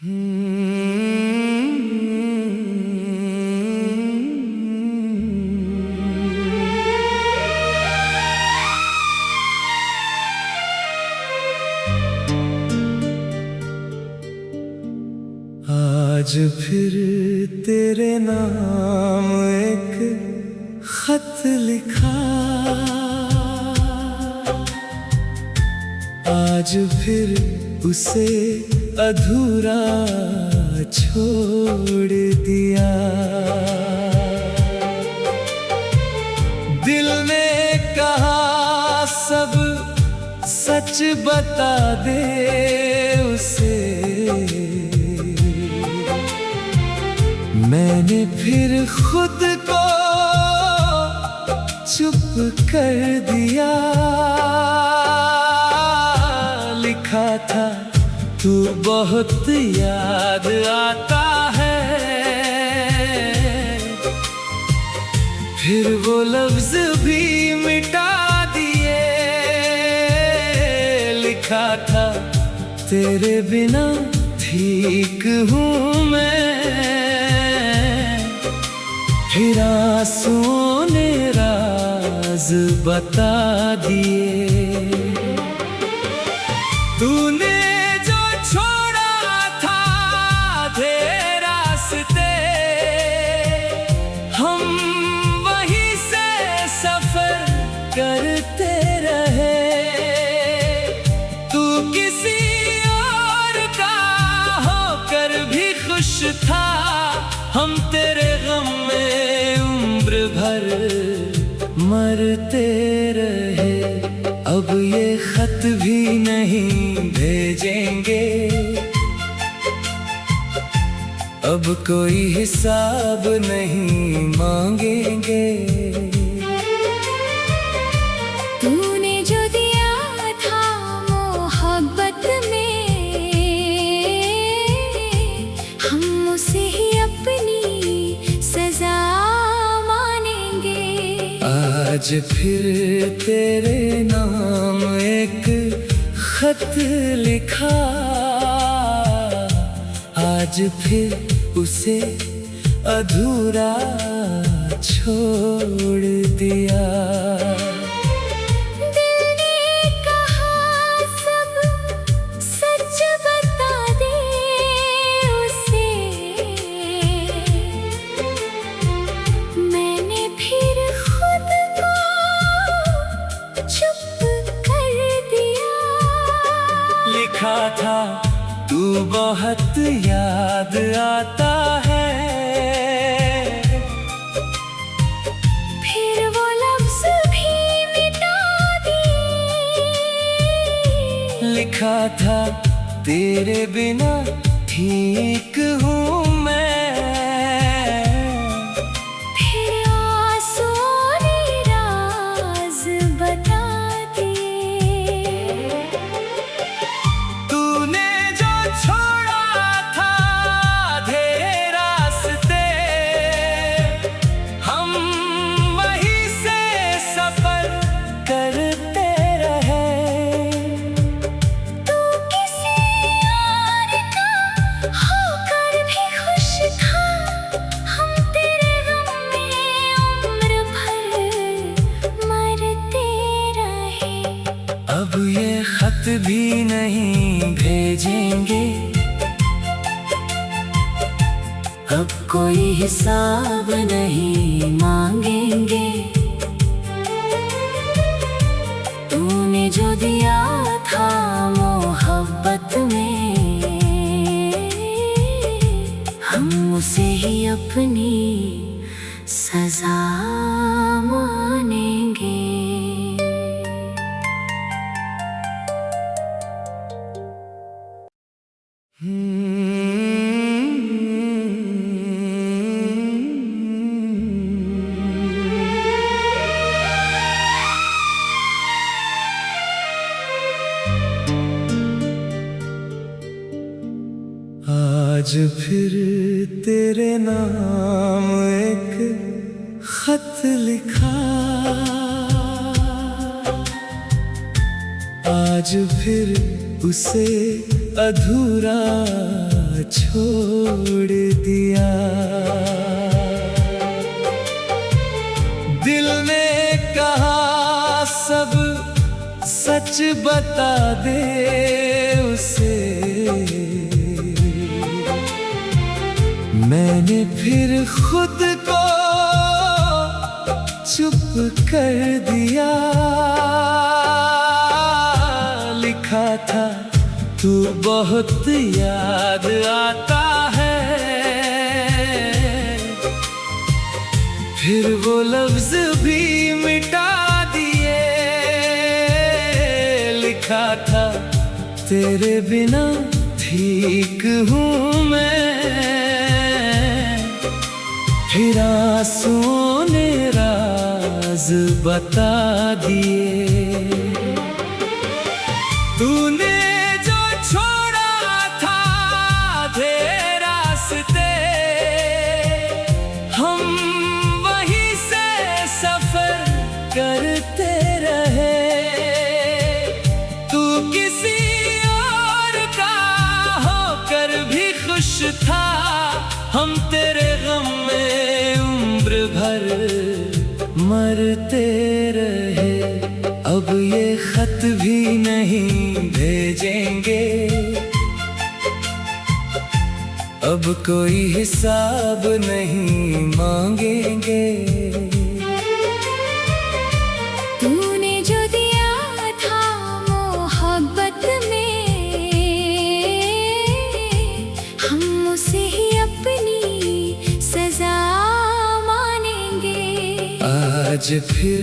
आज फिर तेरे नाम एक खत लिखा, आज फिर उसे अधूरा छोड़ दिया। दिल ने कहा सब सच बता दे उसे, मैंने फिर खुद को चुप कर दिया। लिखा था तू बहुत याद आता है, फिर वो लफ्ज भी मिटा दिए। लिखा था तेरे बिना ठीक हूँ मैं, फिर आंसुओं ने राज बता दिए। तूने जो छोड़ा था आधे रास्ते, हम वहीं से सफर करते रहे। तू किसी और का होकर भी खुश था, हम तेरे गम में उम्र भर मरते रहे। अब ये खत भी नहीं भेजेंगे, अब कोई हिसाब नहीं मांगेंगे। तूने जो दिया था मोहब्बत में, हम उसे ही अपनी सजा मानेंगे। आज फिर तेरे नाम एक खत लिखा, आज फिर उसे अधूरा छोड़ दिया। दिल ने कहा सब सच बता दे उसे, मैंने फिर खुद को चुप कर दिया। लिखा था तू बहुत याद आता है, फिर वो लफ्ज भी मिटा दिए। लिखा था तेरे बिना ठीक हूँ मैं, फिर आंसुओं ने राज बता दिए। तूने जो छोड़ा था आधे रास्ते, हम वहीं से सफर करते रहे। तू किसी और का होकर भी खुश था, हम तेरे गम में उम्र भर मरते रहे। अब ये खत भी नहीं भेजेंगे, अब कोई हिसाब नहीं मांगेंगे। तूने जो दिया था मोहब्बत में, हम उसे ही अपनी सजा मानेंगे। आज फिर तेरे नाम एक खत लिखा, आज फिर उसे अधूरा छोड़ दिया। दिल ने कहा सब सच बता दे उसे, मैंने फिर खुद को चुप कर दिया। लिखा था तू बहुत याद आता है, फिर वो लफ्ज भी मिटा दिए। लिखा था तेरे बिना ठीक हूँ मैं, फिर आंसुओं ने राज बता दिए। तूने जो छोड़ा था आधे रास्ते, हम वहीं से सफर करते रहे। तू किसी और का होकर भी खुश था, हम तेरे गम में उम्र भर मरते रहे। अब ये खत भी नहीं भेजेंगे, अब कोई हिसाब नहीं मांगेंगे। तूने जो दिया था मोहब्बत में, हम उसे ही अपनी सजा मानेंगे। आज फिर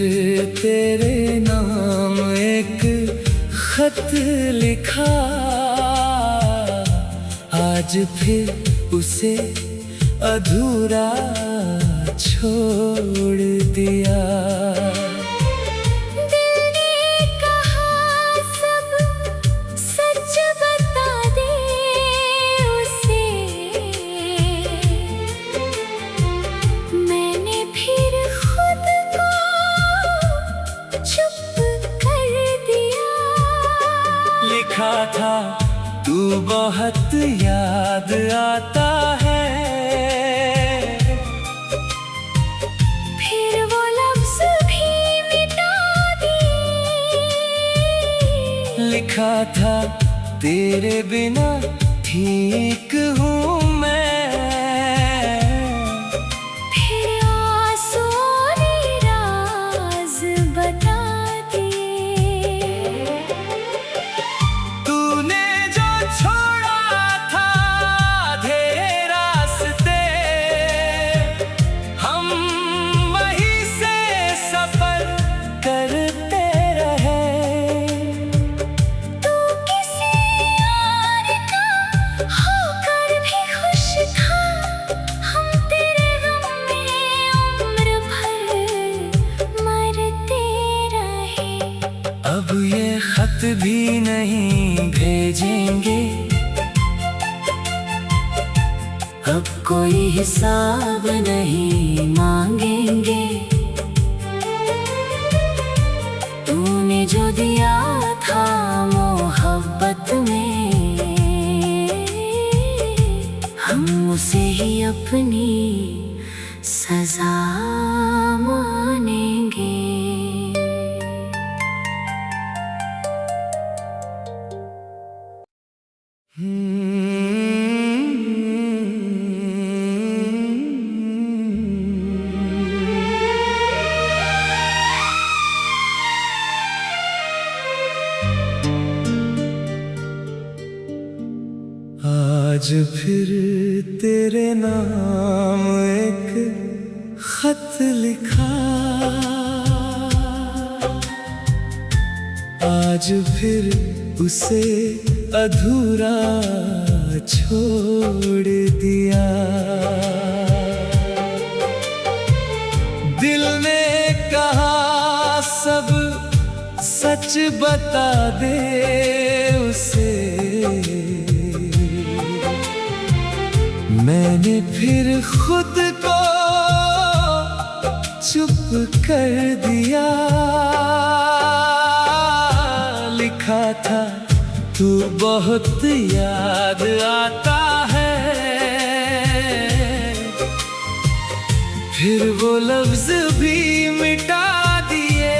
तेरे नाम एक खत लिखा, आज फिर उसे अधूरा छोड़ दिया। दिल ने कहा सब सच बता दे उसे, मैंने फिर खुद को चुप कर दिया। लिखा था तू बहुत याद आता है, फिर वो लफ्ज भी मिटा दिए। लिखा था तेरे बिना ठीक हूँ मैं, फिर आंसुओं ने राज बता दिए। तूने जो छोड़ा था आधे रास्ते, हम वहीं से सफर करते रहे। तू किसी और का होकर भी खुश था, हम तेरे गम में उम्र भर मरते रहे। अब ये खत भी नहीं भेजेंगे, अब कोई हिसाब नहीं मांगेंगे। तूने जो दिया था मोहब्बत में, हम उसे ही अपनी सजा मानेंगे। आज फिर तेरे नाम एक खत लिखा, आज फिर उसे अधूरा छोड़ दिया। दिल ने कहा सब सच बता दे उसे, मैंने फिर खुद को चुप कर दिया। लिखा था तू बहुत याद आता है, लफ्ज भी मिटा दिए।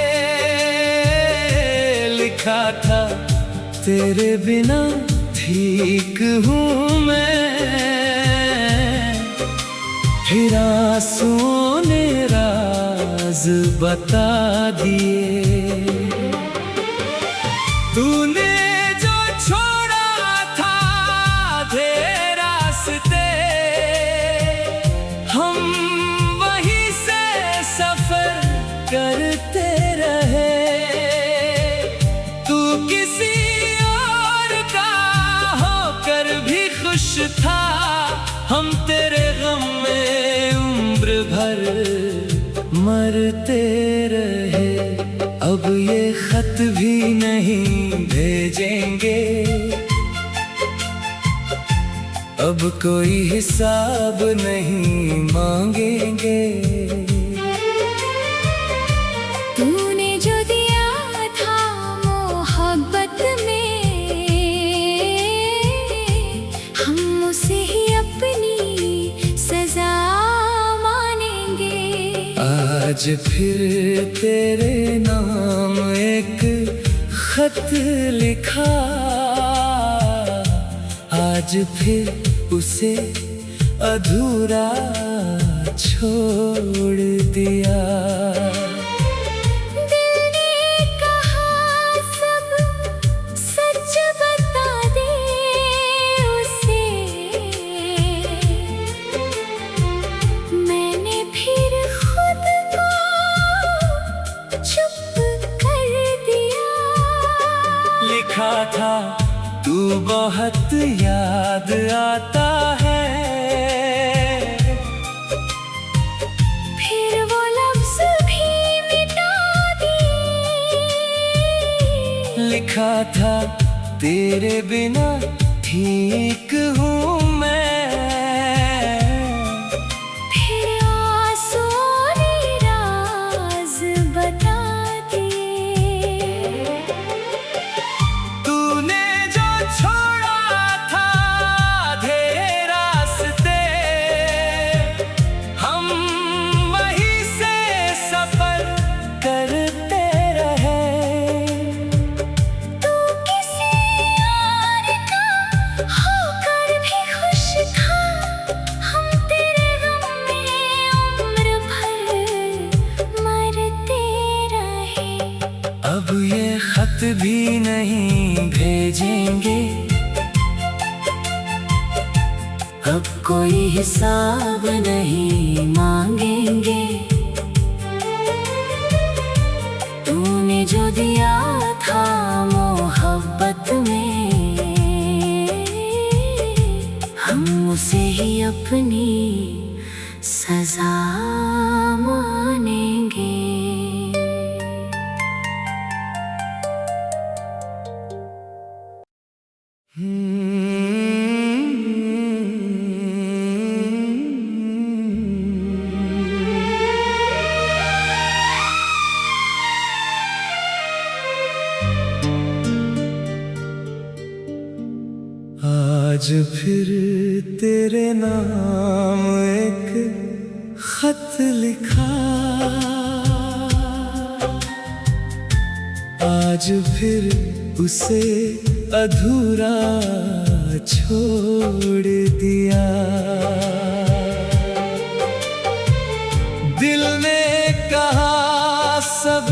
लिखा था तेरे बिना ठीक हूँ मैं, फिर आंसुओं ने राज बता दिए। तूने जो छोड़ा था आधे रास्ते, हम वहीं से सफर करते रहे। तू किसी और का होकर भी खुश था, हम तेरे गम में उम्र भर मरते रहे। अब ये खत भी नहीं भेजेंगे, अब कोई हिसाब नहीं मांगेंगे। तूने जो दिया था मोहब्बत में, हम उसे ही अपनी सजा मानेंगे। आज फिर तेरे नाम एक खत लिखा, आज फिर उसे अधूरा छोड़ दिया। दिल ने कहा सब सच बता दे उसे, मैंने फिर खुद को चुप कर दिया। लिखा था तू बहुत याद आता है, फिर वो लफ्ज भी मिटा दिए। लिखा था तेरे बिना ठीक हूँ मैं, फिर आंसुओं ने राज बता दिए। तूने जो छोड़ा था आधे रास्ते, हम वहीं से सफर करते रहे। तू किसी और का होकर भी खुश था, हम तेरे गम में उम्र भर मरते रहे। अब ये खत भी नहीं भेजेंगे, अब कोई हिसाब नहीं मांगेंगे। तूने जो दिया था मोहब्बत में, हम उसे ही अपनी सजा मानेंगे। आज फिर तेरे नाम एक खत लिखा, आज फिर उसे अधूरा छोड़ दिया। दिल ने कहा सब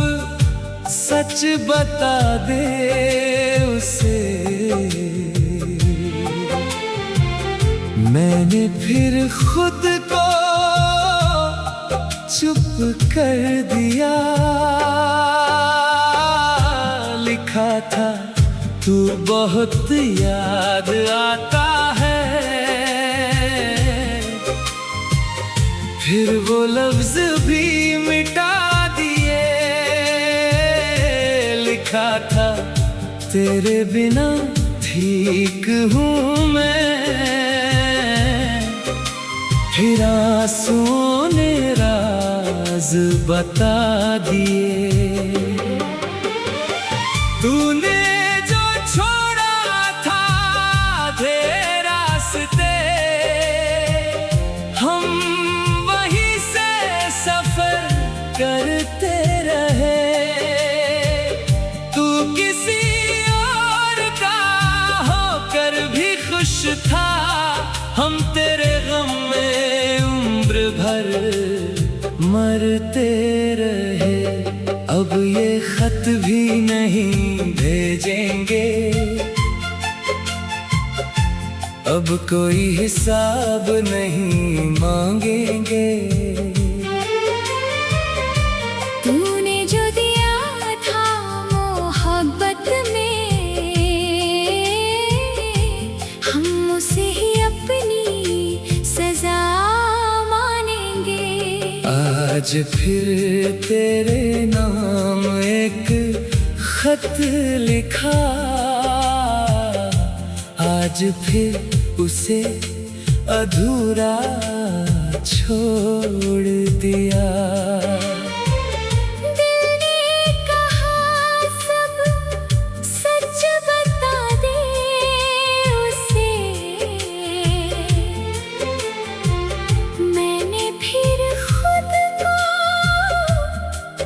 सच बता दे उसे, मैंने फिर खुद को चुप कर दिया। लिखा था तू बहुत याद आता है, फिर वो लफ्ज भी मिटा दिए। लिखा था तेरे बिना ठीक हूँ मैं, फिर आंसुओं ने राज बता दिए। तूने जो छोड़ा था आधे रास्ते, हम वहीं से सफर था, हम तेरे गम में उम्र भर मरते रहे। अब ये खत भी नहीं भेजेंगे, अब कोई हिसाब नहीं मांगेंगे। तूने जो दिया था मोहब्बत में, हम उसे ही अपनी सजा मानेंगे। आज फिर तेरे नाम एक खत लिखा, आज फिर उसे अधूरा छोड़ दिया। दिल ने कहा सब सच बता दे उसे, मैंने फिर खुद को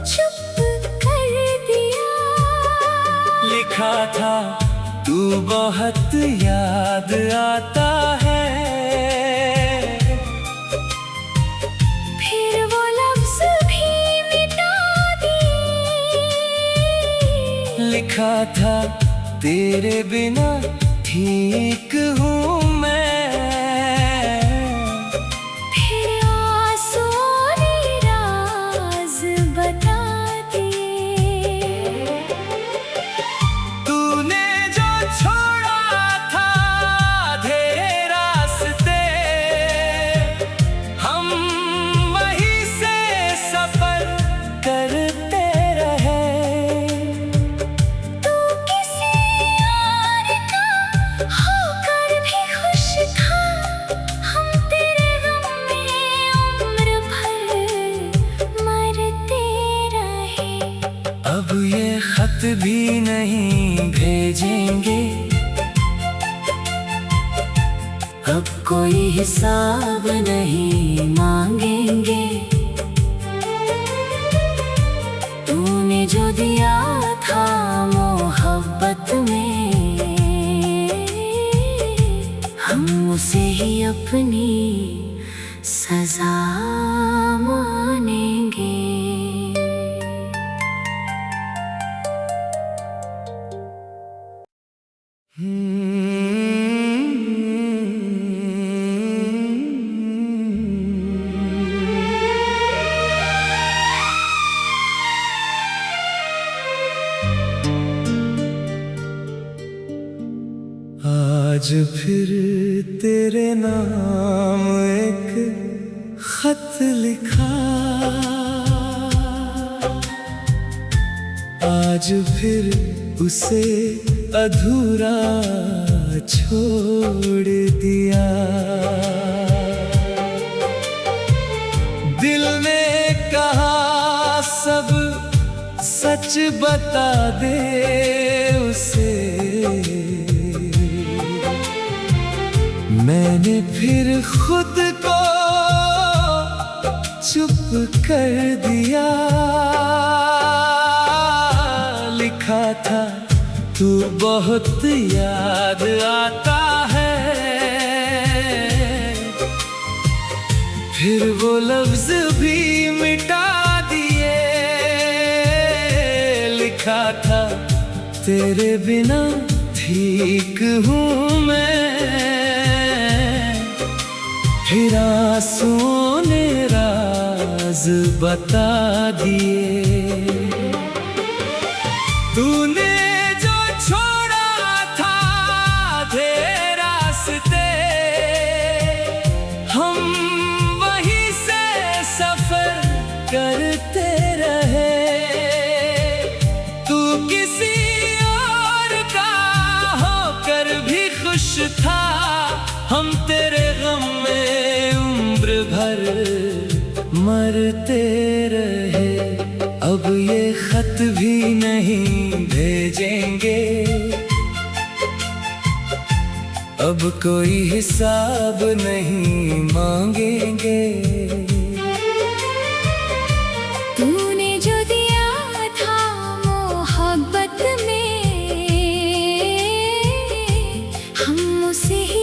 चुप कर दिया। लिखा था तू बहुत याद आता है, फिर वो लफ्ज़ भी मिटा दिए। लिखा था तेरे बिना ठीक हूँ मैं, फिर आंसुओं ने राज बता दिए। तूने जो छोड़ा था आधे रास्ते, हम वहीं से सफर करते रहे। तू किसी और का होकर भी खुश था, हम तेरे गम में उम्र भर मरते रहे। अब ये खत भी नहीं भेजेंगे, अब कोई हिसाब नहीं मांगेंगे। तूने जो दिया था मोहब्बत में, हम उसे ही अपनी सजा मानेंगे। आज फिर तेरे नाम एक खत लिखा, आज फिर उसे अधूरा छोड़ दिया। दिल ने कहा सब सच बता दे उसे, मैंने फिर खुद को चुप कर दिया। लिखा था तू बहुत याद आता है, फिर वो लफ्ज भी मिटा दिए। लिखा था तेरे बिना ठीक हूँ मैं, फिर आंसुओं ने राज बता दिए। तूने जो छोड़ा था आधे रास्ते, हम वहीं से सफर करते रहे। तू किसी और का होकर भी खुश था, हम तेरे गम में उम्र भर मरते रहे। अब ये खत भी नहीं भेजेंगे, अब कोई हिसाब नहीं मांगेंगे। तूने जो दिया था मोहब्बत में, हम उसे ही